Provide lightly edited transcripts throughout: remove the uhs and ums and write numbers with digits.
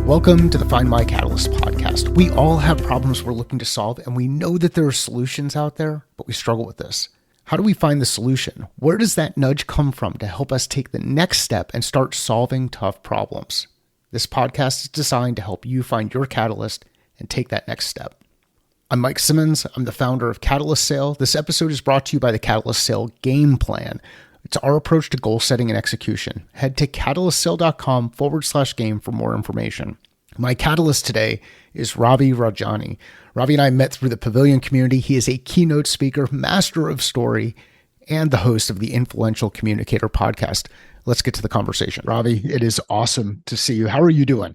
Welcome to the Find My Catalyst podcast. We all have problems we're looking to solve, and we know that there are solutions out there, but we struggle with this. How do we find the solution? Where does that nudge come from to help us take the next step and start solving tough problems? This podcast is designed to help you find your catalyst and take that next step. I'm Mike Simmons. I'm the founder of Catalyst Sale. This episode is brought to you by the Catalyst Sale Game Plan. It's our approach to goal setting and execution. Head to catalystsale.com/game for more information. My catalyst today is Ravi Rajani. Ravi and I met through the Pavilion community. He is a keynote speaker, master of story, and the host of the influential Communicator podcast. Let's get to the conversation. Ravi, it is awesome to see you. How are you doing?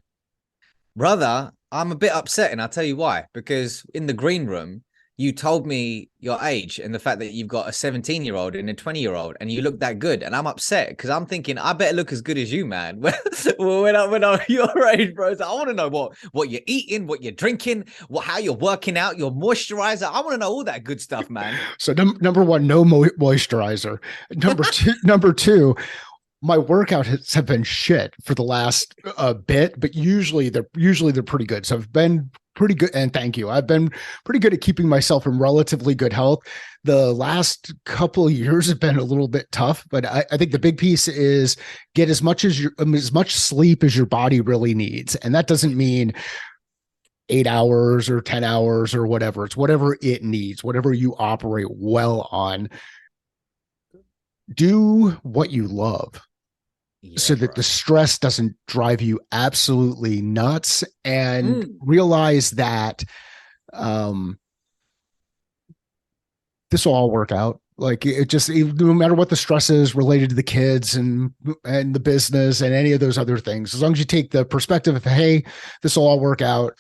Brother, I'm a bit upset, and I'll tell you why. Because in the green room, you told me your age and the fact that you've got a 17-year-old and a 20-year-old, and you look that good. And I'm upset because I'm thinking I better look as good as you, man. when I'm your age, bro, so I want to know what you're eating, what you're drinking, how you're working out, your moisturizer. I want to know all that good stuff, man. So number one, no moisturizer. Number two. My workouts have been shit for the last bit, but usually they're pretty good. So I've been pretty good, and thank you. I've been pretty good at keeping myself in relatively good health. The last couple of years have been a little bit tough, but I think the big piece is get as much sleep as your body really needs, and that doesn't mean 8 hours or 10 hours or whatever. It's whatever it needs, whatever you operate well on. Do what you love. Yeah, so that the stress doesn't drive you absolutely nuts, and realize that this will all work out. Like no matter what the stress is related to the kids and the business and any of those other things, as long as you take the perspective of, hey, this will all work out,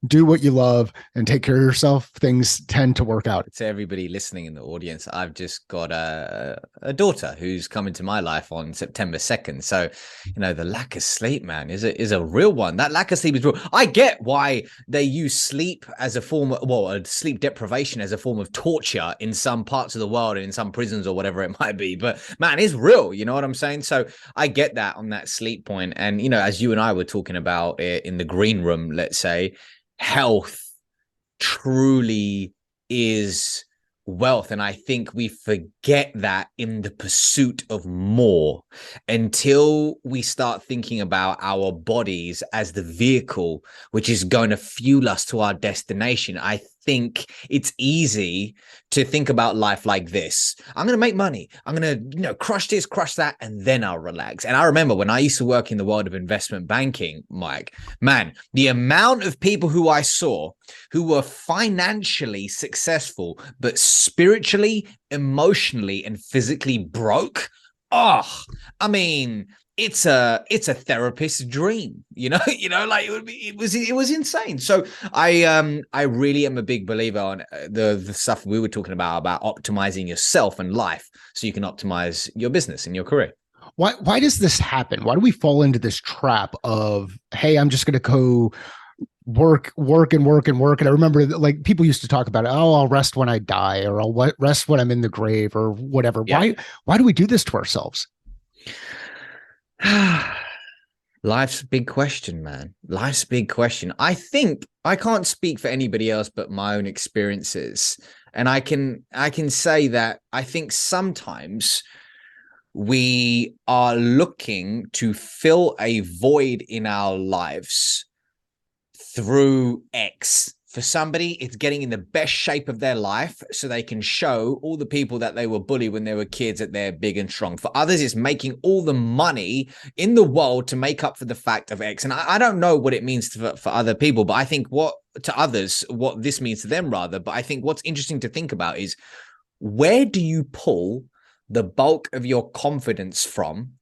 do what you love and take care of yourself, things tend to work out. To everybody listening in the audience, I've just got a daughter who's come into my life on September 2nd. So, the lack of sleep, man, is a real one. That lack of sleep is real. I get why they use sleep as a form of, sleep deprivation as a form of torture in some parts of the world and in some prisons or whatever it might be. But man, it's real. You know what I'm saying? So I get that on that sleep point. And, as you and I were talking about it in the green room, let's say, health truly is wealth. And I think we forget that in the pursuit of more until we start thinking about our bodies as the vehicle which is going to fuel us to our destination. I think it's easy to think about life like this. I'm going to make money. I'm going to, crush this, crush that, and then I'll relax. And I remember when I used to work in the world of investment banking, Mike, man, the amount of people who I saw who were financially successful, but spiritually, emotionally, and physically broke. Oh, I mean, it's a therapist's dream, like it was insane. So I really am a big believer on the stuff we were talking about optimizing yourself and life so you can optimize your business and your career. Why does this happen? Why do we fall into this trap of, hey, I'm just going to go work. And I remember like people used to talk about, oh, I'll rest when I die, or I'll rest when I'm in the grave, or whatever. Yeah. Why do we do this to ourselves? Life's a big question, man. Life's a big question. I think I can't speak for anybody else but my own experiences. And I can say that I think sometimes we are looking to fill a void in our lives through X. For somebody, it's getting in the best shape of their life so they can show all the people that they were bullied when they were kids that they're big and strong. For others, it's making all the money in the world to make up for the fact of X. And I don't know what it means for other people, but I think what this means to them rather. But I think what's interesting to think about is, where do you pull the bulk of your confidence from?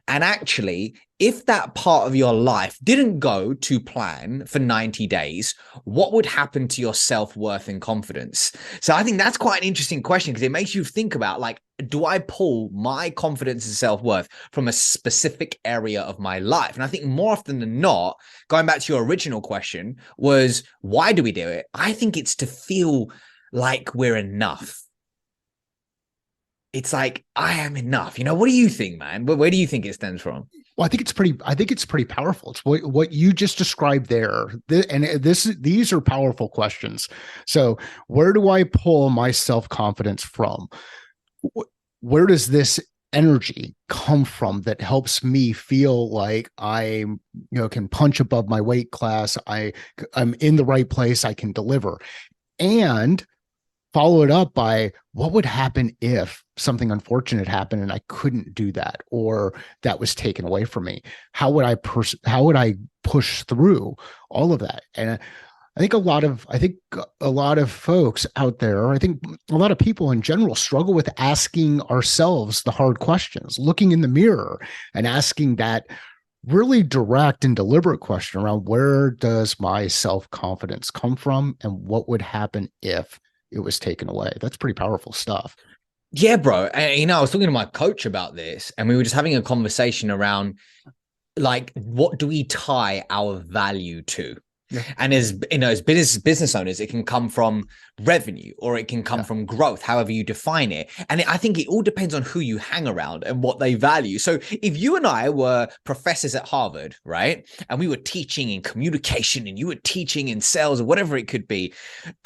And actually, if that part of your life didn't go to plan for 90 days, what would happen to your self-worth and confidence? So I think that's quite an interesting question, because it makes you think about, like, do I pull my confidence and self-worth from a specific area of my life? And I think more often than not, going back to your original question, was why do we do it? I think it's to feel like we're enough. it's like, I am enough. What do you think, man? Where do you think it stems from? Well, I think it's pretty powerful. It's what you just described there. These are powerful questions. So where do I pull my self-confidence from? Where does this energy come from that helps me feel like can punch above my weight class? I'm in the right place. I can deliver. And follow it up by what would happen if something unfortunate happened and I couldn't do that, or that was taken away from me? How would I push through all of that? And I think a lot of folks out there, I think a lot of people in general struggle with asking ourselves the hard questions, looking in the mirror and asking that really direct and deliberate question around, where does my self-confidence come from and what would happen if it was taken away? That's pretty powerful stuff. Yeah, bro. And, I was talking to my coach about this, and we were just having a conversation around, like, what do we tie our value to? Yeah. And as business owners, it can come from revenue or it can come from growth, however you define it. And I think it all depends on who you hang around and what they value. So if you and I were professors at Harvard, right, and we were teaching in communication and you were teaching in sales or whatever it could be,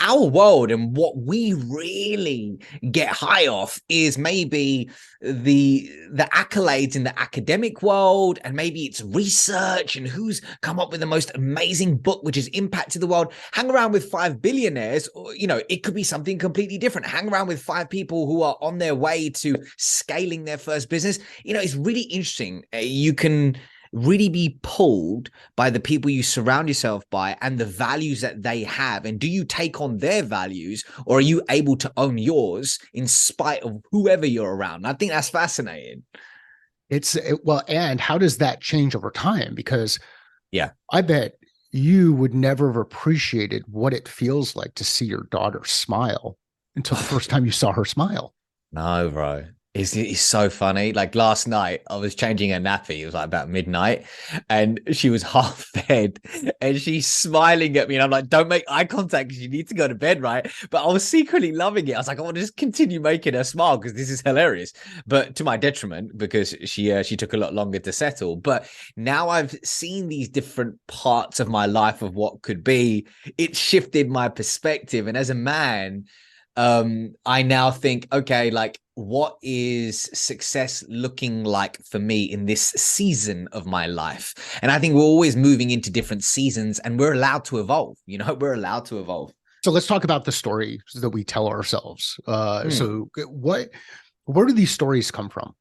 our world and what we really get high off is maybe the accolades in the academic world, and maybe it's research and who's come up with the most amazing book which has impacted the world. Hang around with 5 billionaires, or it could be something completely different. Hang around with 5 people who are on their way to scaling their first business. It's really interesting. You can really be pulled by the people you surround yourself by and the values that they have. And do you take on their values, or are you able to own yours in spite of whoever you're around? And I think that's fascinating. And how does that change over time? Because yeah, I bet you would never have appreciated what it feels like to see your daughter smile until the first time you saw her smile. No, bro. It's so funny. Like last night, I was changing her nappy. It was like about midnight, and she was half fed, and she's smiling at me. And I'm like, "Don't make eye contact because you need to go to bed, right?" But I was secretly loving it. I was like, "I want to just continue making her smile because this is hilarious." But to my detriment, because she took a lot longer to settle. But now I've seen these different parts of my life of what could be. It shifted my perspective, and as a man, I now think, okay, like, what is success looking like for me in this season of my life? And I think we're always moving into different seasons, and we're allowed to evolve. We're allowed to evolve. So let's talk about the stories that we tell ourselves. So where do these stories come from?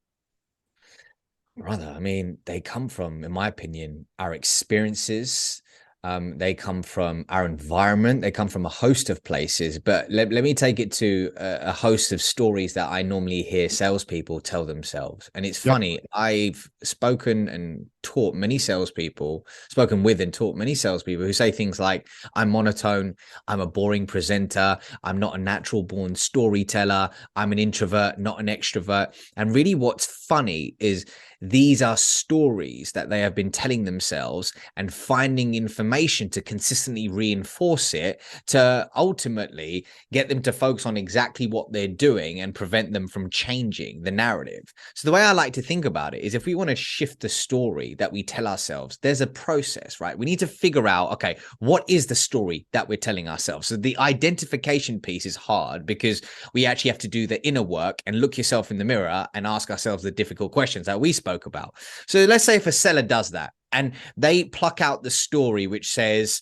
Brother, I mean, they come from, in my opinion, our experiences. They come from our environment. They come from a host of places. But let me take it to a host of stories that I normally hear salespeople tell themselves. And it's funny. I've spoken and taught many salespeople, spoken with and taught many salespeople who say things like, I'm monotone, I'm a boring presenter, I'm not a natural born storyteller, I'm an introvert, not an extrovert. And really what's funny is these are stories that they have been telling themselves and finding information to consistently reinforce it, to ultimately get them to focus on exactly what they're doing and prevent them from changing the narrative. So the way I like to think about it is, if we want to shift the story that we tell ourselves, there's a process, right? We need to figure out, okay, what is the story that we're telling ourselves? So the identification piece is hard because we actually have to do the inner work and look yourself in the mirror and ask ourselves the difficult questions that we spoke about. So let's say if a seller does that and they pluck out the story which says,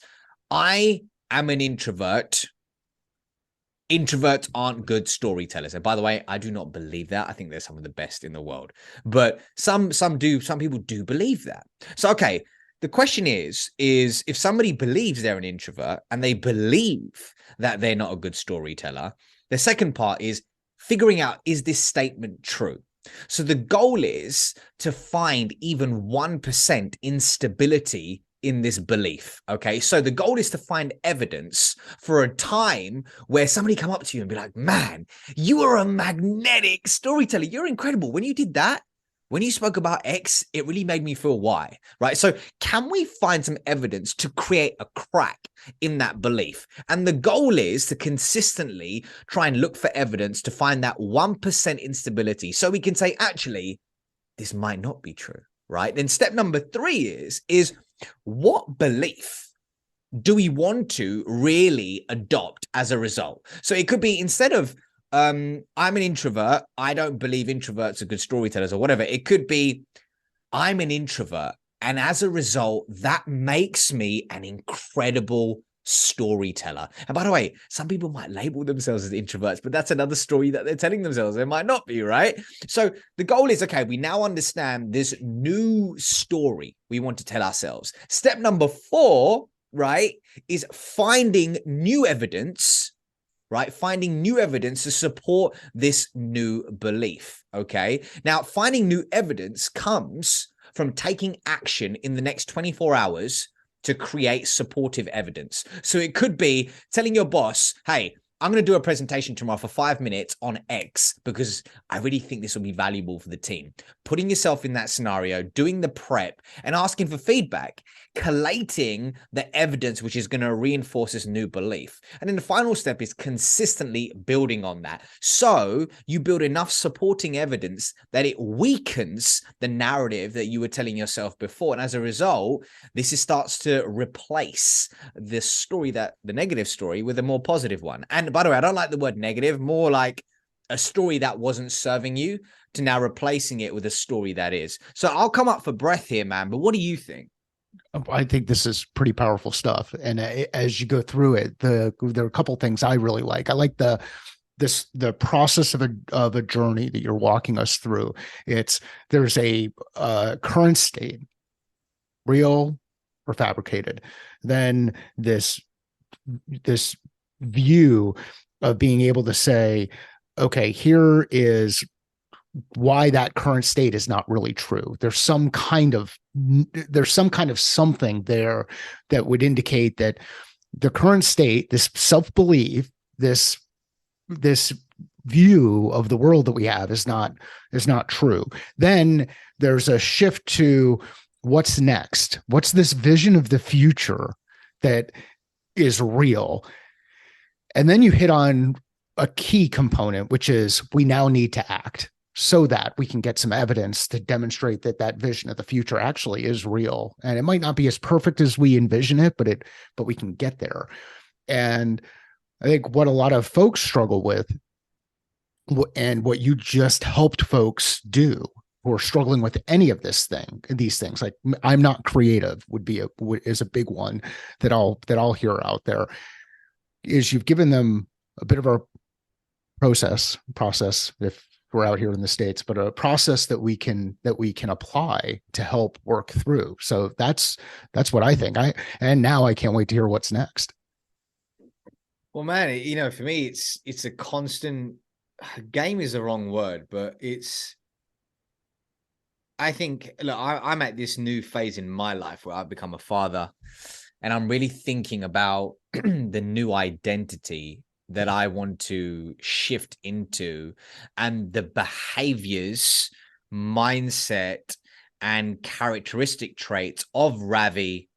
I am an introvert. Introverts aren't good storytellers. And by the way, I do not believe that. I think they're some of the best in the world. But some people do believe that. So, okay, the question is if somebody believes they're an introvert and they believe that they're not a good storyteller, the second part is figuring out, is this statement true? So the goal is to find even 1% instability in this belief. Okay. So the goal is to find evidence for a time where somebody come up to you and be like, man, you are a magnetic storyteller. You're incredible. When you did that, when you spoke about X, it really made me feel Y, right? So can we find some evidence to create a crack in that belief? And the goal is to consistently try and look for evidence to find that 1% instability so we can say, actually, this might not be true, right? Then step number 3 is what belief do we want to really adopt as a result? So it could be, instead of I'm an introvert, I don't believe introverts are good storytellers or whatever. It could be, I'm an introvert, and as a result, that makes me an incredible storyteller. And by the way, some people might label themselves as introverts, but that's another story that they're telling themselves. They might not be, right? So the goal is, okay, we now understand this new story we want to tell ourselves. Step number 4, right, is finding new evidence, right? Finding new evidence to support this new belief. Okay. Now, finding new evidence comes from taking action in the next 24 hours to create supportive evidence. So it could be telling your boss, hey, I'm going to do a presentation tomorrow for 5 minutes on X because I really think this will be valuable for the team. Putting yourself in that scenario, doing the prep and asking for feedback, collating the evidence which is going to reinforce this new belief. And then the final step is consistently building on that. So you build enough supporting evidence that it weakens the narrative that you were telling yourself before. And as a result, this starts to replace the story, that the negative story, with a more positive one. And by the way, I don't like the word negative, more like a story that wasn't serving you to now replacing it with a story that is. So I'll come up for breath here, man. But what do you think? I think this is pretty powerful stuff. And as you go through it, there are a couple things I really like. I like the process of a journey that you're walking us through. There's a current state, real or fabricated. Then this view of being able to say, okay, here is why that current state is not really true. There's some kind of something there that would indicate that the current state, this self-belief, this view of the world that we have is not true. Then there's a shift to what's next. What's this vision of the future that is real? And then you hit on a key component, which is we now need to act so that we can get some evidence to demonstrate that that vision of the future actually is real. And it might not be as perfect as we envision it, but we can get there. And I think what a lot of folks struggle with, and what you just helped folks do who are struggling with any of these things, like I'm not creative is a big one that I'll hear out there, is you've given them a bit of a process if we're out here in the States, but a process that we can apply to help work through. So that's what I think. And now I can't wait to hear what's next. Well, man, for me, it's a constant game is the wrong word, but I think, look, I'm at this new phase in my life where I've become a father, and I'm really thinking about the new identity that I want to shift into, and the behaviors, mindset, and characteristic traits of Ravi,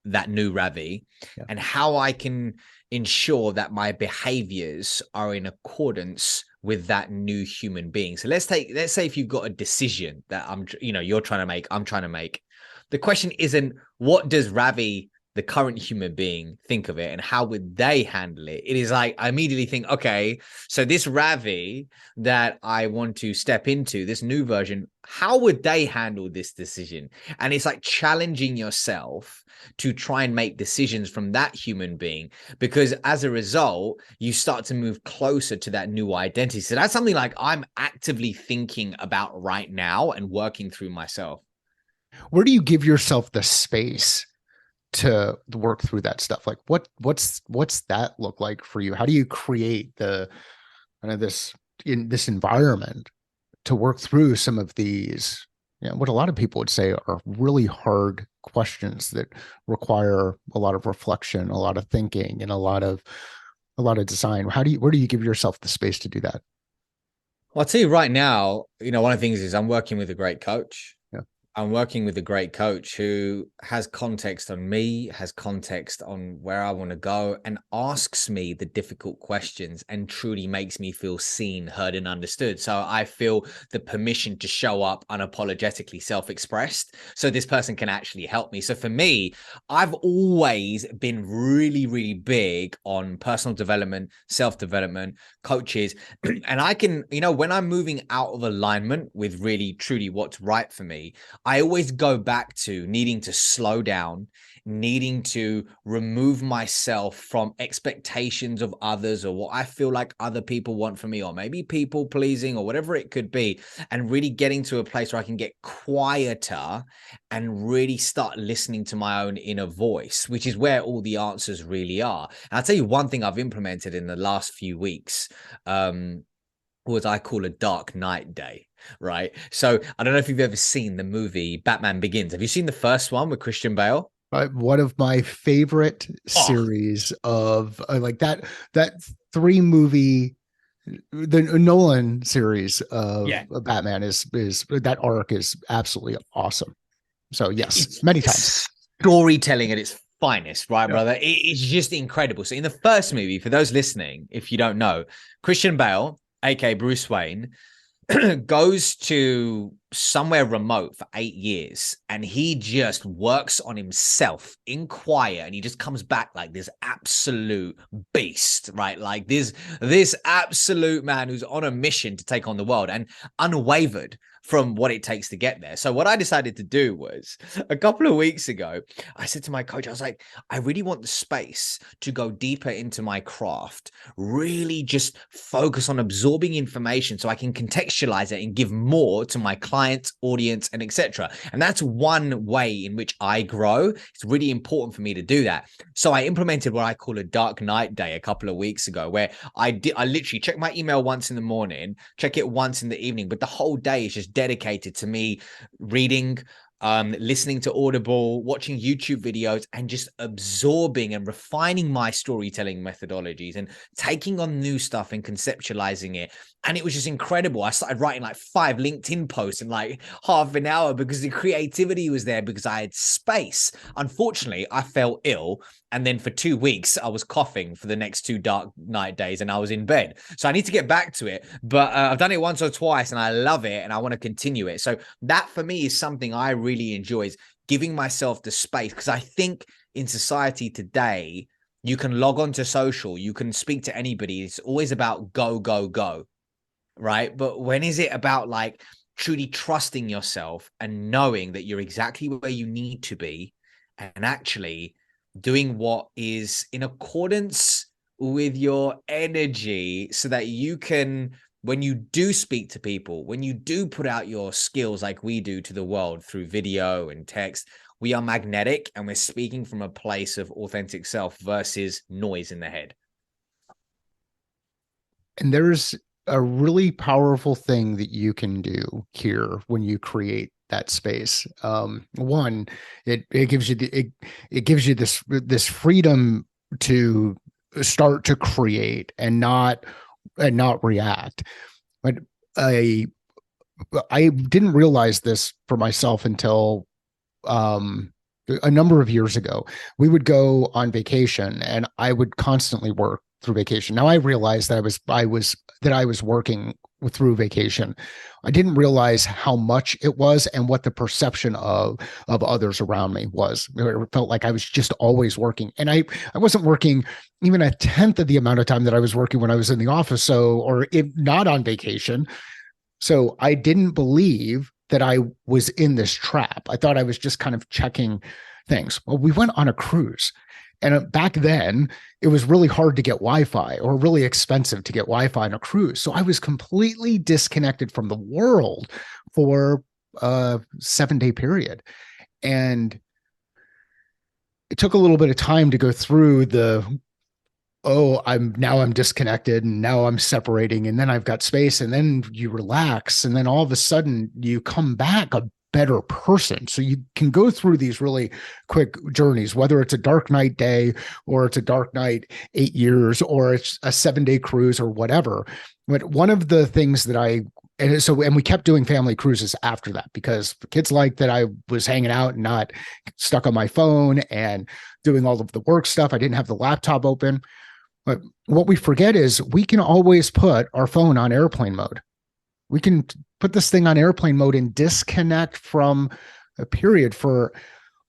that new Ravi, and how I can ensure that my behaviors are in accordance with that new human being. So let's say if you've got a decision that you're trying to make, I'm trying to make. The question isn't what does Ravi, the current human being, think of it and how would they handle it. It is like, I immediately think, okay, so this Ravi that I want to step into, this new version, how would they handle this decision? And it's like challenging yourself to try and make decisions from that human being, because as a result, you start to move closer to that new identity. So that's something like I'm actively thinking about right now and working through myself. Where do you give yourself the space to work through that stuff? Like what's that look like for you? How do you create the kind of this environment to work through some of these, what a lot of people would say are really hard questions that require a lot of reflection, a lot of thinking, and a lot of design? Where do you give yourself the space to do that? Well, I'll tell you right now, one of the things is I'm working with a great coach. Yeah. I'm working with a great coach who has context on me, has context on where I want to go, and asks me the difficult questions and truly makes me feel seen, heard, and understood. So I feel the permission to show up unapologetically self expressed. So this person can actually help me. So for me, I've always been really, really big on personal development, self development, coaches. And I can, when I'm moving out of alignment with really, truly what's right for me, I always go back to needing to slow down, needing to remove myself from expectations of others or what I feel like other people want from me, or maybe people pleasing or whatever it could be, and really getting to a place where I can get quieter and really start listening to my own inner voice, which is where all the answers really are. And I'll tell you one thing I've implemented in the last few weeks. What I call a dark night day, right? So I don't know if you've ever seen the movie Batman Begins. Have you seen the first one with Christian Bale? One of my favorite Oh, series of like that three movie, the Nolan series of yeah. Batman is that arc is absolutely awesome. So yes, It's many times. storytelling at its finest, right, Yeah. brother? It's just incredible. So in the first movie, for those listening, if you don't know, Christian Bale, aka Bruce Wayne, goes to somewhere remote for 8 years and he just works on himself in quiet, and he just comes back like this absolute beast, right? Like this absolute man who's on a mission to take on the world and unwavered from what it takes to get there. So what I decided to do was, a couple of weeks ago, I said to my coach, I was like, I really want the space to go deeper into my craft, really just focus on absorbing information so I can contextualize it and give more to my clients, audience, and etc. And that's one way in which I grow. It's really important for me to do that. So I implemented what I call a dark night day a couple of weeks ago, where I literally check my email once in the morning, check it once in the evening, but the whole day is just dedicated to me reading, listening to Audible, watching YouTube videos, and just absorbing and refining my storytelling methodologies and taking on new stuff and conceptualizing it. And it was just incredible. I started writing like 5 LinkedIn posts in like half an hour because the creativity was there, because I had space. Unfortunately, I fell ill. And then for 2 weeks, I was coughing for the next 2 dark night days and I was in bed. So I need to get back to it. But I've done it once or twice and I love it and I want to continue it. So that for me is something I really enjoy, is giving myself the space, because I think in society today, you can log on to social, you can speak to anybody. It's always about go, go, go, right? But when is it about like truly trusting yourself and knowing that you're exactly where you need to be, and actually doing what is in accordance with your energy, so that you can, when you do speak to people, when you do put out your skills like we do to the world through video and text, we are magnetic and we're speaking from a place of authentic self versus noise in the head. And there's a really powerful thing that you can do here when you create that space. One, it gives you it gives you this freedom to start to create and not react. But I I didn't realize this for myself until a number of years ago. We would go on vacation and I would constantly work through vacation. Now I realized that I was working through vacation. I didn't realize how much it was and what the perception of others around me was. It felt like I was just always working. And I wasn't working even a tenth of the amount of time that I was working when I was in the office. So, or if not on vacation. So I didn't believe that I was in this trap. I thought I was just kind of checking things. Well, we went on a cruise. And back then, it was really hard to get Wi Fi, or really expensive to get Wi Fi on a cruise. So I was completely disconnected from the world for a 7 day period. And it took a little bit of time to go through I'm disconnected and now I'm separating, and then I've got space, and then you relax, and then all of a sudden you come back better person. So you can go through these really quick journeys, whether it's a dark night day or it's a dark night 8 years or it's a 7 day cruise or whatever. But one of the things that and we kept doing family cruises after that because the kids liked that I was hanging out and not stuck on my phone and doing all of the work stuff. I didn't have the laptop open. But what we forget is we can always put our phone on airplane mode. We can put this thing on airplane mode and disconnect from a period for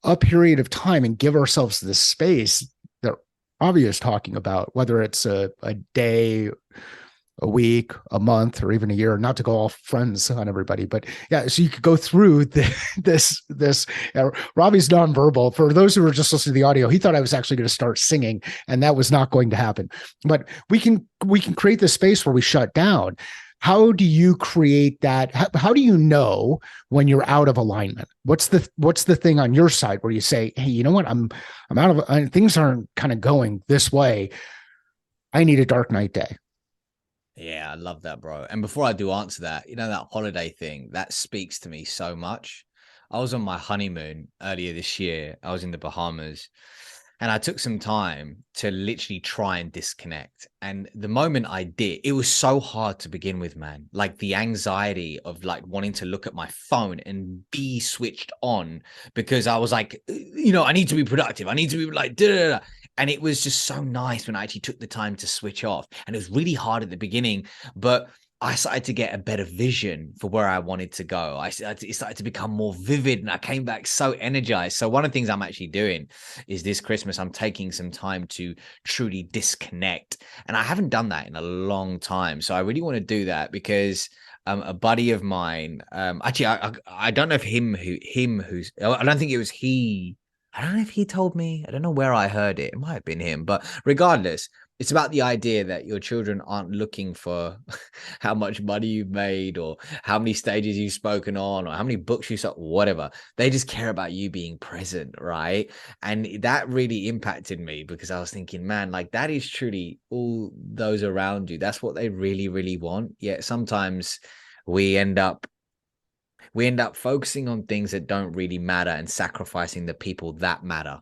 a period of time and give ourselves the space that Ravi is talking about, whether it's a day, a week, a month, or even a year, not to go all friends on everybody, but yeah, so you could go through this. Ravi's nonverbal. For those who are just listening to the audio, he thought I was actually going to start singing, and that was not going to happen. But we can create this space where we shut down. How do you create that? How do you know when you're out of alignment? What's the thing on your side where you say, hey, you know what? I'm out of things aren't kind of going this way. I need a dark night day. Yeah, I love that, bro. And before I do answer that, that holiday thing, that speaks to me so much. I was on my honeymoon earlier this year. I was in the Bahamas and I took some time to literally try and disconnect. And the moment I did, it was so hard to begin with, man. Like the anxiety of like wanting to look at my phone and be switched on because I was like, I need to be productive. I need to be like, da, da, da. And it was just so nice when I actually took the time to switch off. And it was really hard at the beginning, but I started to get a better vision for where I wanted to go. It started to become more vivid and I came back so energized. So one of the things I'm actually doing is this Christmas, I'm taking some time to truly disconnect. And I haven't done that in a long time. So I really want to do that because a buddy of mine, actually, I don't know if I don't think it was he. I don't know if he told me. I don't know where I heard it. It might have been him. But regardless, it's about the idea that your children aren't looking for how much money you've made or how many stages you've spoken on or how many books you saw, whatever. They just care about you being present, right? And that really impacted me because I was thinking, man, like that is truly all those around you. That's what they really, really want. Yet sometimes we end up focusing on things that don't really matter and sacrificing the people that matter.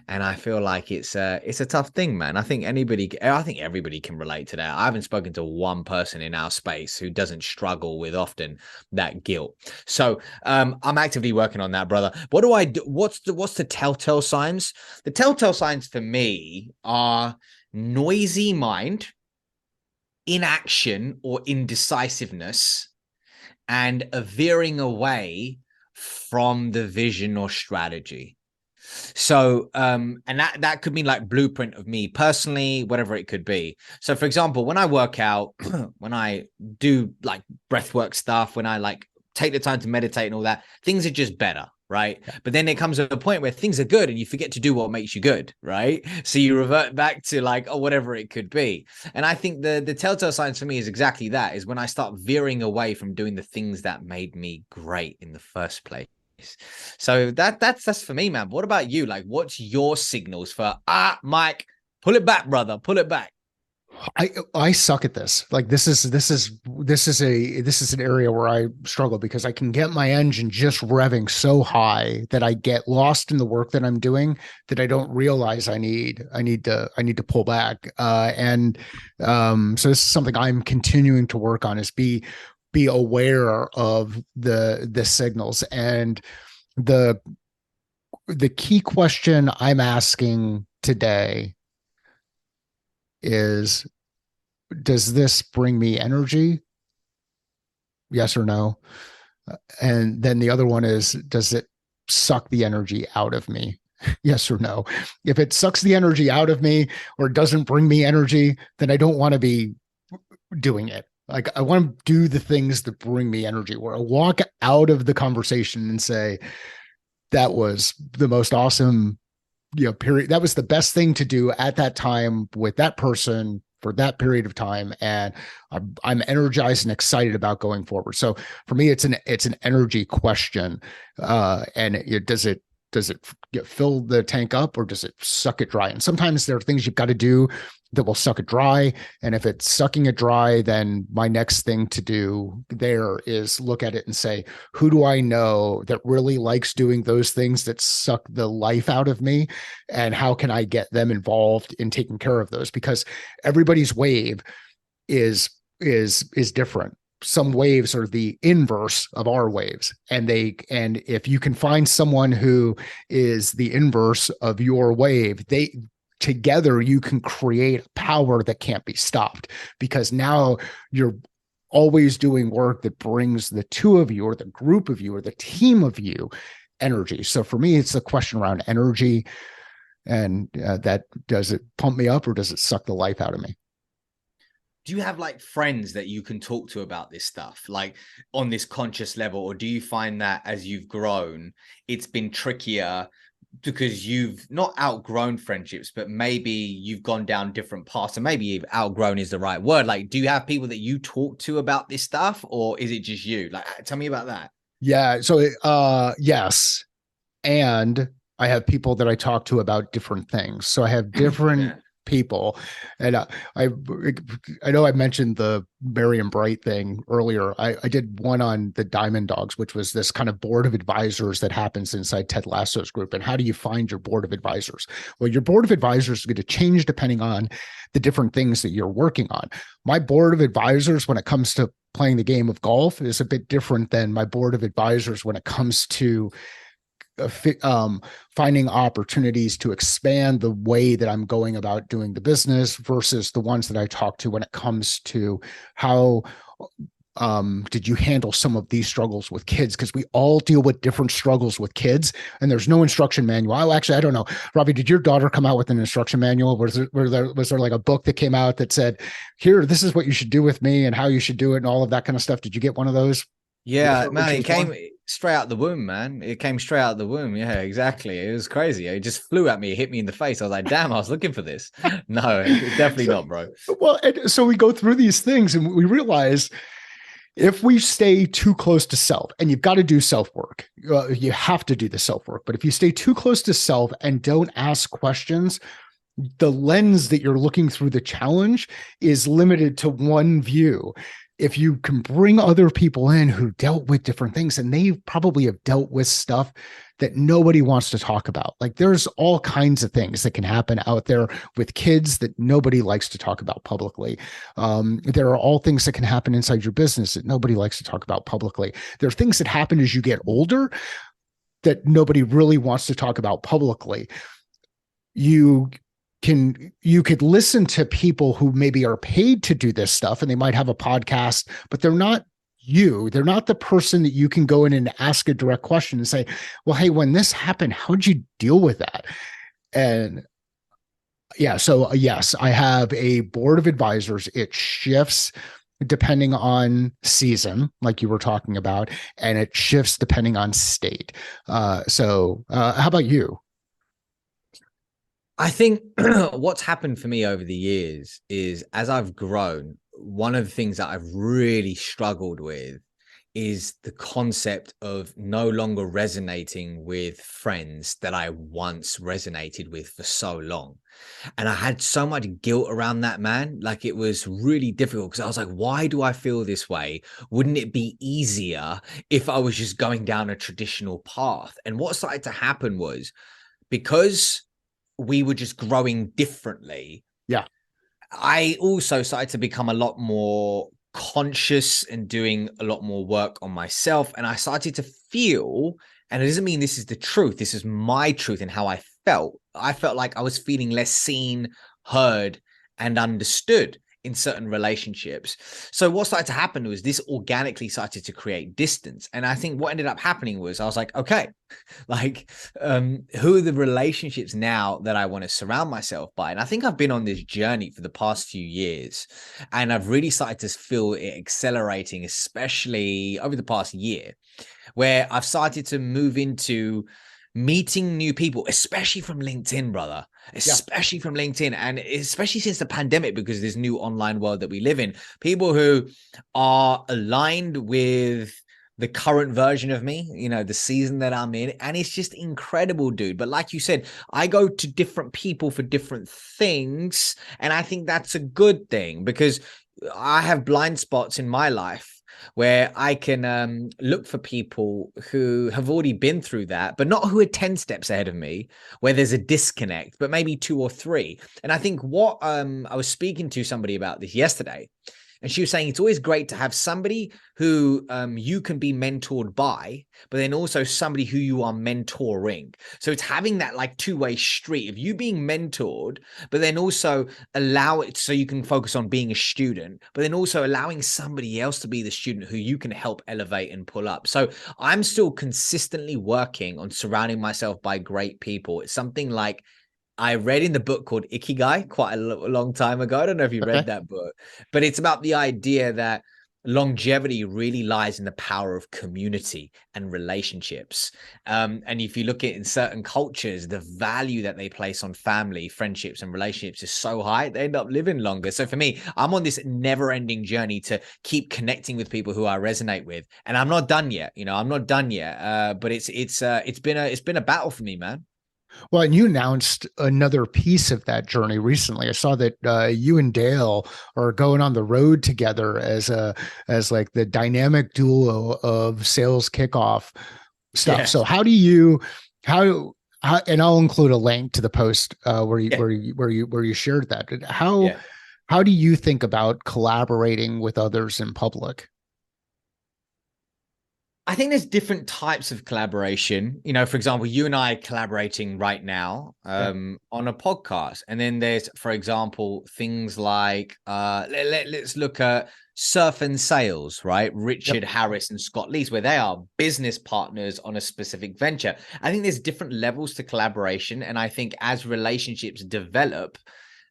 And I feel like it's a tough thing, man. I think everybody can relate to that. I haven't spoken to one person in our space who doesn't struggle with often that guilt. So I'm actively working on that, brother. What do I do? What's the telltale signs? The telltale signs for me are noisy mind, inaction or indecisiveness, and a veering away from the vision or strategy. So, and that could mean like blueprint of me personally, whatever it could be. So for example, when I work out, when I do like breath work stuff, when I like take the time to meditate and all that, things are just better. Right. But then there comes a point where things are good and you forget to do what makes you good. Right. So you revert back to like, whatever it could be. And I think the telltale signs for me is exactly that, is when I start veering away from doing the things that made me great in the first place. So that's for me, man. What about you? Like, what's your signals for, Mike, pull it back, brother, pull it back? I suck at this. Like this is an area where I struggle because I can get my engine just revving so high that I get lost in the work that I'm doing that I don't realize I need to pull back. So this is something I'm continuing to work on, is be aware of the signals. And the key question I'm asking today is, does this bring me energy? Yes or no? And then the other one is, does it suck the energy out of me? Yes or no? If it sucks the energy out of me or doesn't bring me energy, then I don't want to be doing it. Like I want to do the things that bring me energy, where I walk out of the conversation and say, that was the most awesome period. That was the best thing to do at that time with that person for that period of time. And I'm energized and excited about going forward. So for me, it's an energy question. And does it fill the tank up, or does it suck it dry? And sometimes there are things you've got to do that will suck it dry. And if it's sucking it dry, then my next thing to do there is look at it and say, who do I know that really likes doing those things that suck the life out of me? And how can I get them involved in taking care of those? Because everybody's wave is different. Some waves are the inverse of our waves, and if you can find someone who is the inverse of your wave, they together you can create power that can't be stopped, because now you're always doing work that brings the two of you or the group of you or the team of you energy. So for me, it's a question around energy, and that, does it pump me up or does it suck the life out of me? Do you have like friends that you can talk to about this stuff, like on this conscious level? Or do you find that as you've grown, it's been trickier because you've not outgrown friendships, but maybe you've gone down different paths, and maybe outgrown is the right word. Like, do you have people that you talk to about this stuff, or is it just you? Like, tell me about that. Yeah. So, yes. And I have people that I talk to about different things. So I have different Yeah. people. And I know I mentioned the Marion Bright thing earlier. I did one on the Diamond Dogs, which was this kind of board of advisors that happens inside Ted Lasso's group. And how do you find your board of advisors? Well, your board of advisors is going to change depending on the different things that you're working on. My board of advisors, when it comes to playing the game of golf, is a bit different than my board of advisors when it comes to finding opportunities to expand the way that I'm going about doing the business versus the ones that I talk to when it comes to how did you handle some of these struggles with kids? Because we all deal with different struggles with kids, and there's no instruction manual. I don't know. Ravi, did your daughter come out with an instruction manual? Was there like a book that came out that said, here, this is what you should do with me and how you should do it and all of that kind of stuff? Did you get one of those? Yeah, man, it came straight out the womb, man. It came straight out the womb. Yeah, exactly. It was crazy. It just flew at me, it hit me in the face. I was like, damn, I was looking for this. No, definitely not, bro. Well, so we go through these things and we realize if we stay too close to self, and you've got to do self work, you have to do the self work. But if you stay too close to self and don't ask questions, the lens that you're looking through the challenge is limited to one view. If you can bring other people in who dealt with different things, and they probably have dealt with stuff that nobody wants to talk about. Like, there's all kinds of things that can happen out there with kids that nobody likes to talk about publicly. There are all things that can happen inside your business that nobody likes to talk about publicly. There are things that happen as you get older that nobody really wants to talk about publicly. You could listen to people who maybe are paid to do this stuff, and they might have a podcast, but they're not the person that you can go in and ask a direct question and say, well, hey, when this happened, how'd you deal with that? And yeah, so yes, I have a board of advisors. It shifts depending on season, like you were talking about, and it shifts depending on state. So how about you? I think what's happened for me over the years is, as I've grown, one of the things that I've really struggled with is the concept of no longer resonating with friends that I once resonated with for so long. And I had so much guilt around that, man. Like, it was really difficult because I was like, why do I feel this way? Wouldn't it be easier if I was just going down a traditional path? And what started to happen was, because we were just growing differently. Yeah. I also started to become a lot more conscious and doing a lot more work on myself. And I started to feel, and it doesn't mean this is the truth, this is my truth and how I felt. I felt like I was feeling less seen, heard, and understood in certain relationships. So what started to happen was this organically started to create distance. And I think what ended up happening was I was like, okay, like, who are the relationships now that I want to surround myself by? And I think I've been on this journey for the past few years, and I've really started to feel it accelerating, especially over the past year, where I've started to move into meeting new people, especially from LinkedIn, brother, especially from LinkedIn. And especially since the pandemic, because this new online world that we live in, people who are aligned with the current version of me, the season that I'm in. And it's just incredible, dude. But like you said, I go to different people for different things. And I think that's a good thing because I have blind spots in my life where I can look for people who have already been through that, but not who are 10 steps ahead of me, where there's a disconnect, but maybe two or three. And I think what I was speaking to somebody about this yesterday, and she was saying it's always great to have somebody who you can be mentored by, but then also somebody who you are mentoring. So it's having that like two-way street of you being mentored, but then also allow it so you can focus on being a student, but then also allowing somebody else to be the student who you can help elevate and pull up. So I'm still consistently working on surrounding myself by great people. It's something like I read in the book called Ikigai quite a long time ago. I don't know if you read Okay. that book, but it's about the idea that longevity really lies in the power of community and relationships. And if you look at in certain cultures, the value that they place on family, friendships, and relationships is so high, they end up living longer. So for me, I'm on this never-ending journey to keep connecting with people who I resonate with, and I'm not done yet. I'm not done yet. But it's been a battle for me, man. Well, and you announced another piece of that journey recently. I saw that you and Dale are going on the road together as like the dynamic duo of sales kickoff stuff. Yeah. So how and I'll include a link to the post Yeah. where you shared that. Yeah. How do you think about collaborating with others in public? I think there's different types of collaboration. For example, you and I are collaborating right now Yeah. on a podcast. And then there's, for example, things like let's look at Surf and Sales, right? Yep. Richard Harris and Scott Lees, where they are business partners on a specific venture. I think there's different levels to collaboration. And I think as relationships develop,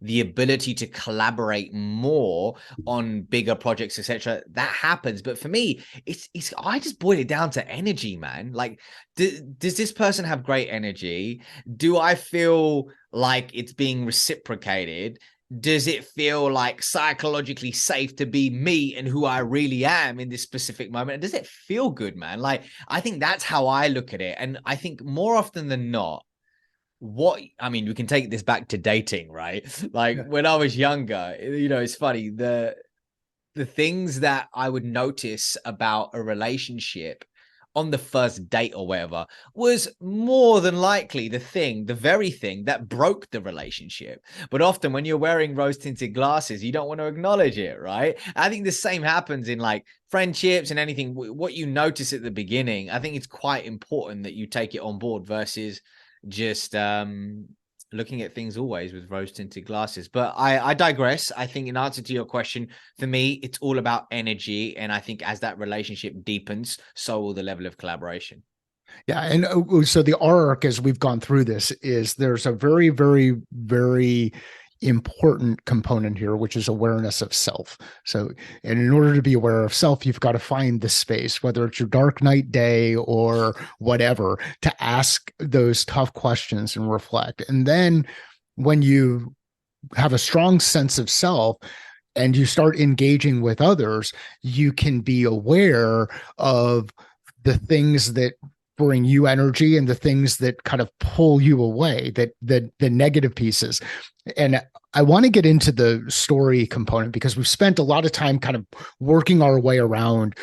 the ability to collaborate more on bigger projects, etc., that happens. But for me, it's I just boil it down to energy, man. Like, does this person have great energy? Do I feel like it's being reciprocated? Does it feel like psychologically safe to be me and who I really am in this specific moment? And does it feel good, man? Like, I think that's how I look at it. And I think more often than not, we can take this back to dating, right? Like Yeah. when I was younger, it's funny, the things that I would notice about a relationship on the first date or whatever was more than likely the very thing that broke the relationship. But often when you're wearing rose tinted glasses, you don't want to acknowledge it, right? I think the same happens in like friendships and anything. What you notice at the beginning, I think it's quite important that you take it on board versus just looking at things always with rose tinted glasses. But I digress. I think in answer to your question, for me, it's all about energy. And I think as that relationship deepens, so will the level of collaboration. Yeah, and so the arc as we've gone through this is there's a very, very, very important component here, which is awareness of self. So, and in order to be aware of self, you've got to find the space, whether it's your dark night day or whatever, to ask those tough questions and reflect. And then when you have a strong sense of self, and you start engaging with others, you can be aware of the things that bring you energy and the things that kind of pull you away, that the negative pieces. And I want to get into the story component because we've spent a lot of time kind of working our way around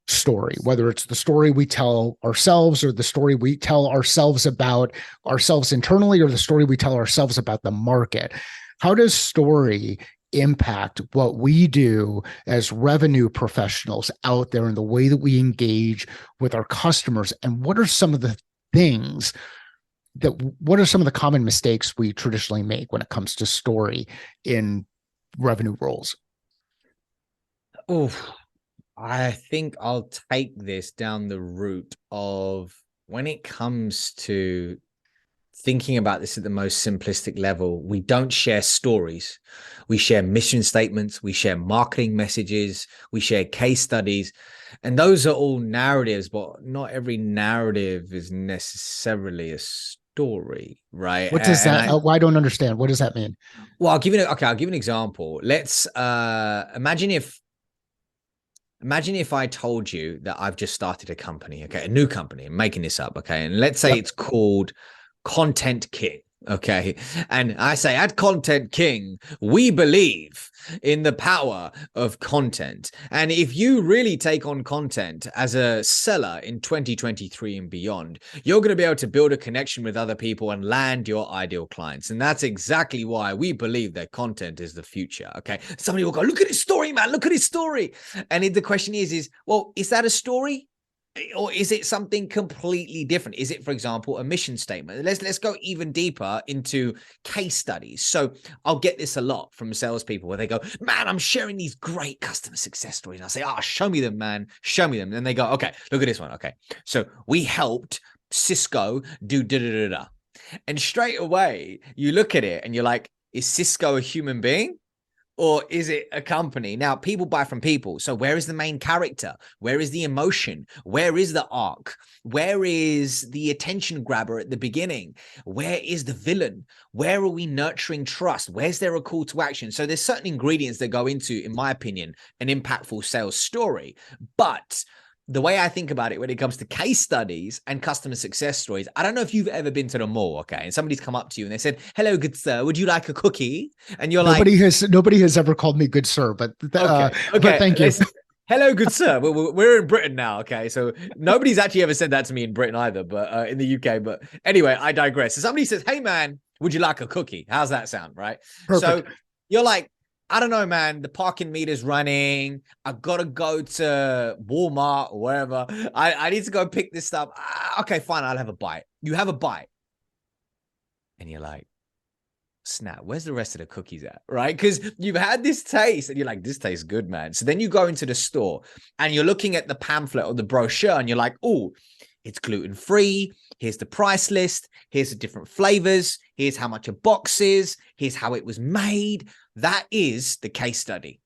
story, whether it's the story we tell ourselves or the story we tell ourselves about ourselves internally or the story we tell ourselves about the market. How does story impact what we do as revenue professionals out there in the way that we engage with our customers? And what are some of the things what are some of the common mistakes we traditionally make when it comes to story in revenue roles? Oh, I think I'll take this down the route of when it comes to thinking about this at the most simplistic level, we don't share stories. We share mission statements, we share marketing messages, we share case studies, and those are all narratives, but not every narrative is necessarily a story, right? What does And that? I I don't understand. What does that mean? Well, I'll give you an example. Let's imagine if Imagine if I told you that I've just started a company, okay, a new company, I'm making this up, okay, and let's say Yep. it's called Content King, okay, and I say at Content King, we believe in the power of content. And if you really take on content as a seller in 2023 and beyond, you're going to be able to build a connection with other people and land your ideal clients. And that's exactly why we believe that content is the future. Okay. Somebody will go, look at his story, man. Look at his story. And the question is, well, is that a story? Or is it something completely different? Is it, for example, a mission statement? Let's go even deeper into case studies. So I'll get this a lot from salespeople where they go, man, I'm sharing these great customer success stories. And I say, oh, show me them, man. Show me them. And they go, okay, look at this one. Okay. So we helped Cisco do da da da da. And straight away, you look at it and you're like, is Cisco a human being? Or is it a company? Now, people buy from people. So where is the main character? Where is the emotion? Where is the arc? Where is the attention grabber at the beginning? Where is the villain? Where are we nurturing trust? Where's there a call to action? So there's certain ingredients that go into, in my opinion, an impactful sales story. But the way I think about it when it comes to case studies and customer success stories, I don't know if you've ever been to the mall, okay, and somebody's come up to you and they said, hello, good sir, would you like a cookie? And you're like, Nobody has ever called me good sir, but okay, thank you. hello, good sir. We're in Britain now, okay? So nobody's actually ever said that to me in Britain either, but in the UK. But anyway, I digress. So somebody says, hey, man, would you like a cookie? How's that sound, right? Perfect. So you're like, I don't know, man. The parking meter's running. I gotta go to Walmart or wherever. I need to go pick this stuff. Okay, fine. I'll have a bite. You have a bite. And you're like, snap, where's the rest of the cookies at? Right? Because you've had this taste and you're like, this tastes good, man. So then you go into the store and you're looking at the pamphlet or the brochure and you're like, oh, it's gluten-free. Here's the price list. Here's the different flavors. Here's how much a box is. Here's how it was made. That is the case study.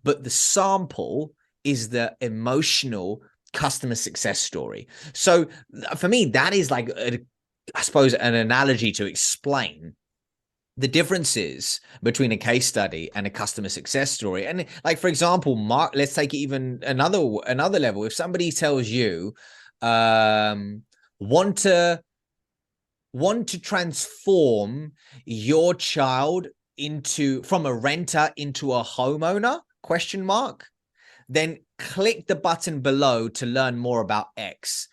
But the sample is the emotional customer success story. So for me, that is like, I suppose, an analogy to explain the differences between a case study and a customer success story. And like, for example, Mark, let's take it even another level. If somebody tells you, want to transform your child from a renter into a homeowner, ? Then click the button below to learn more about X.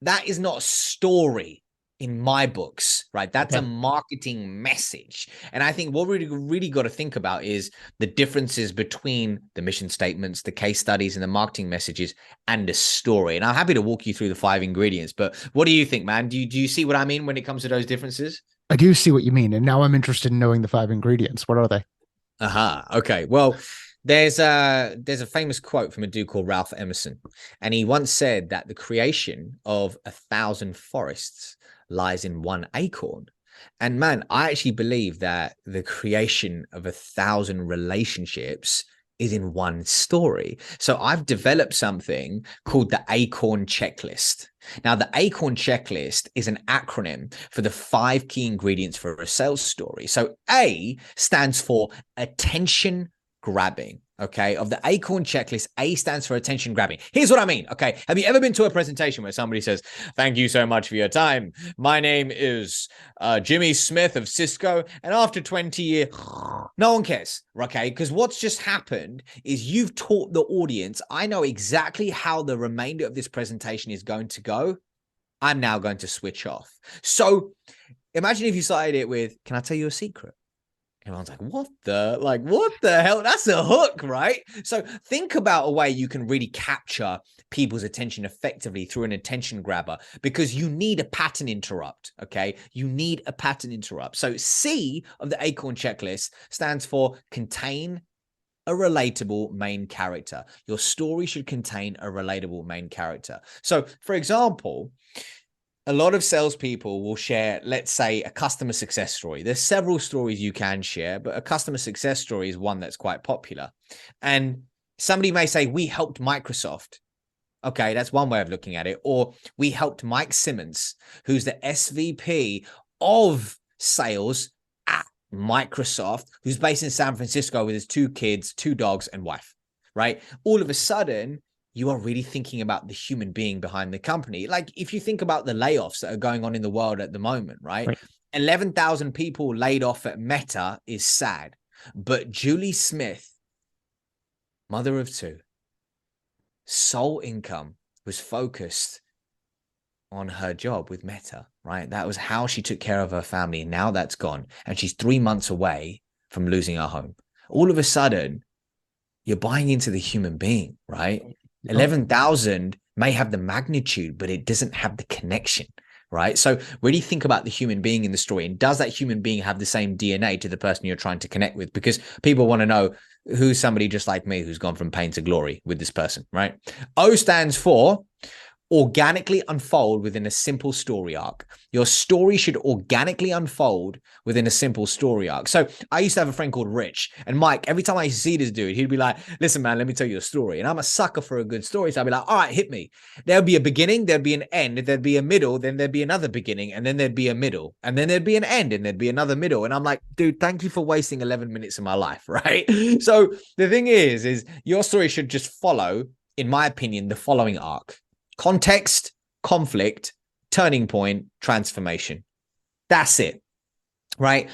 That is not a story in my books, right? That's a marketing message. And I think what we really got to think about is the differences between the mission statements, the case studies, and the marketing messages and the story. And I'm happy to walk you through the 5 ingredients, but what do you think, man? Do you see what I mean when it comes to those differences? I do see what you mean. And now I'm interested in knowing the 5 ingredients. What are they? Okay. Well, there's a famous quote from a dude called Ralph Emerson, and he once said that the creation of 1,000 forests lies in one acorn. And man, I actually believe that the creation of 1,000 relationships is in one story. So I've developed something called the ACORN checklist. Now, the ACORN checklist is an acronym for the 5 key ingredients for a sales story. So A stands for attention grabbing. Okay, of the ACORN checklist, A stands for attention grabbing. Here's what I mean. Okay, have you ever been to a presentation where somebody says, thank you so much for your time. My name is Jimmy Smith of Cisco. And after 20 years, no one cares. Okay, because what's just happened is you've taught the audience, I know exactly how the remainder of this presentation is going to go. I'm now going to switch off. So imagine if you started it with, can I tell you a secret? Everyone's like, what the hell? That's a hook, right? So think about a way you can really capture people's attention effectively through an attention grabber, because you need a pattern interrupt, okay? You need a pattern interrupt. So C of the ACORN checklist stands for contain a relatable main character. Your story should contain a relatable main character. So for example, a lot of salespeople will share, let's say, a customer success story. There's several stories you can share, but a customer success story is one that's quite popular. And somebody may say, we helped Microsoft. Okay, that's one way of looking at it. Or we helped Mike Simmons, who's the SVP of sales at Microsoft, who's based in San Francisco with his 2 kids, 2 dogs, and wife. right? All of a sudden, you are really thinking about the human being behind the company. Like if you think about the layoffs that are going on in the world at the moment, right? 11,000 people laid off at Meta is sad. But Julie Smith, mother of two, sole income was focused on her job with Meta, right? That was how she took care of her family. Now that's gone. And she's 3 months away from losing her home. All of a sudden, you're buying into the human being, right? 11,000 may have the magnitude, but it doesn't have the connection, right? So really think about the human being in the story. And does that human being have the same DNA to the person you're trying to connect with? Because people want to know who's somebody just like me who's gone from pain to glory with this person, right? O stands for organically unfold within a simple story arc. Your story should organically unfold within a simple story arc. So I used to have a friend called Rich, and Mike, every time I see this dude, he'd be like, listen, man, let me tell you a story. And I'm a sucker for a good story. So I'd be like, all right, hit me. There'll be a beginning, there'd be an end, there'd be a middle, then there'd be another beginning, and then there'd be a middle, and then there'd be an end, and there'd be another middle. And I'm like, dude, thank you for wasting 11 minutes of my life, right? So the thing is your story should just follow, in my opinion, the following arc. Context, conflict, turning point, transformation. That's it, right?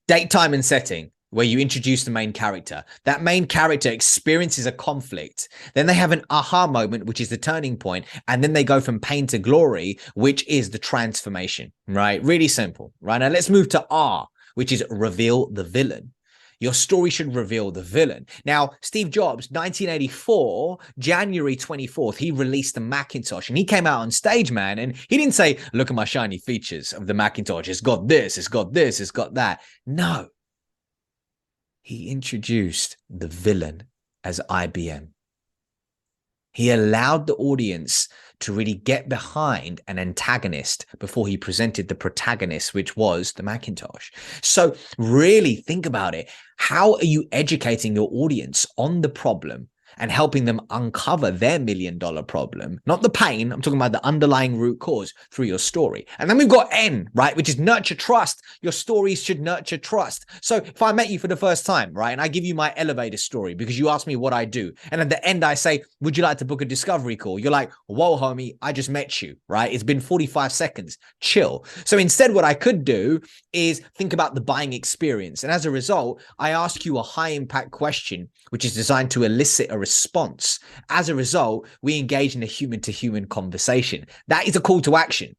Date, time, and setting, where you introduce the main character. That main character experiences a conflict. Then they have an aha moment, which is the turning point. And then they go from pain to glory, which is the transformation, right? Really simple, right? Now let's move to R, which is reveal the villain. Your story should reveal the villain. Now, Steve Jobs, 1984, January 24th, he released the Macintosh and he came out on stage, man. And he didn't say, look at my shiny features of the Macintosh. It's got this, it's got this, it's got that. No. He introduced the villain as IBM. He allowed the audience to really get behind an antagonist before he presented the protagonist, which was the Macintosh. So really think about it. How are you educating your audience on the problem and helping them uncover their $1 million problem? Not the pain. I'm talking about the underlying root cause through your story. And then we've got N, right? Which is nurture trust. Your stories should nurture trust. So if I met you for the first time, right? And I give you my elevator story because you asked me what I do. And at the end, I say, would you like to book a discovery call? You're like, whoa, homie, I just met you, right? It's been 45 seconds. Chill. So instead, what I could do is think about the buying experience. And as a result, I ask you a high impact question, which is designed to elicit a response. As a result, we engage in a human-to-human conversation. That is a call to action.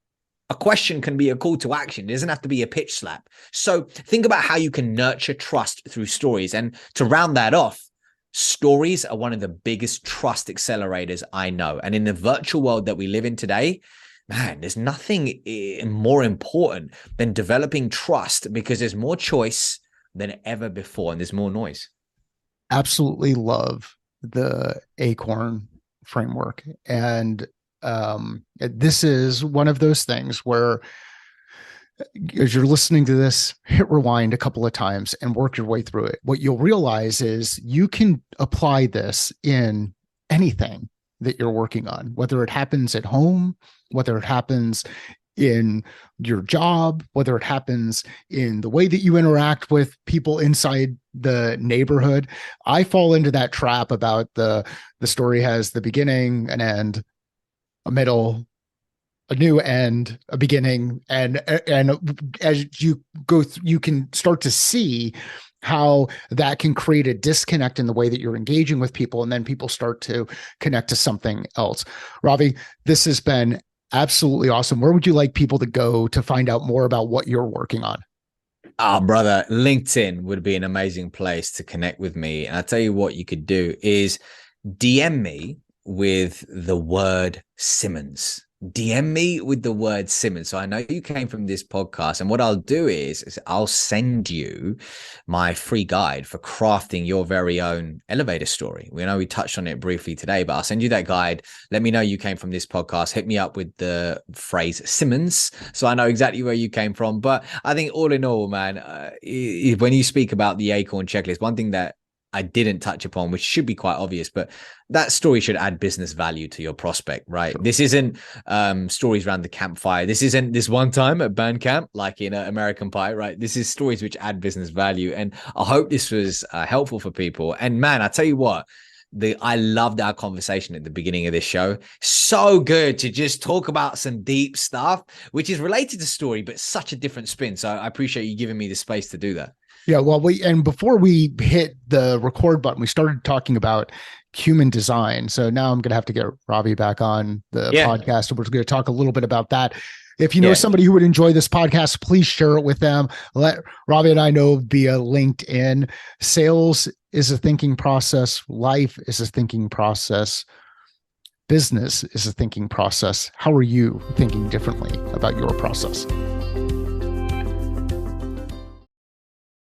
A question can be a call to action. It doesn't have to be a pitch slap. So think about how you can nurture trust through stories. And to round that off, stories are one of the biggest trust accelerators I know. And in the virtual world that we live in today, man, there's nothing more important than developing trust because there's more choice than ever before and there's more noise. Absolutely love the ACORN framework. And this is one of those things where as you're listening to this, hit rewind a couple of times and work your way through it. What you'll realize is you can apply this in anything that you're working on, whether it happens at home, whether it happens in your job, whether it happens in the way that you interact with people inside the neighborhood. I fall into that trap about the story has the beginning, an end, a middle, a new end, a beginning, and as you go through, you can start to see how that can create a disconnect in the way that you're engaging with people, and then people start to connect to something else. Ravi, this has been absolutely awesome. Where would you like people to go to find out more about what you're working on? Oh, brother, LinkedIn would be an amazing place to connect with me. And I tell you what you could do is DM me with the word Simmons. DM me with the word Simmons. So I know you came from this podcast. And what I'll do is I'll send you my free guide for crafting your very own elevator story. We know we touched on it briefly today, but I'll send you that guide. Let me know you came from this podcast. Hit me up with the phrase Simmons so I know exactly where you came from. But I think all in all, man, when you speak about the ACORN checklist, one thing that I didn't touch upon, which should be quite obvious, but that story should add business value to your prospect, right? This isn't stories around the campfire. This isn't this one time at band camp, like in American Pie, right? This is stories which add business value. And I hope this was helpful for people. And man, I tell you what, I loved our conversation at the beginning of this show. So good to just talk about some deep stuff, which is related to story, but such a different spin. So I appreciate you giving me the space to do that. Yeah, well, before we hit the record button, we started talking about human design. So now I'm going to have to get Ravi back on the podcast, and we're going to talk a little bit about that. If you know somebody who would enjoy this podcast, please share it with them. Let Ravi and I know via LinkedIn. Sales is a thinking process. Life is a thinking process. Business is a thinking process. How are you thinking differently about your process?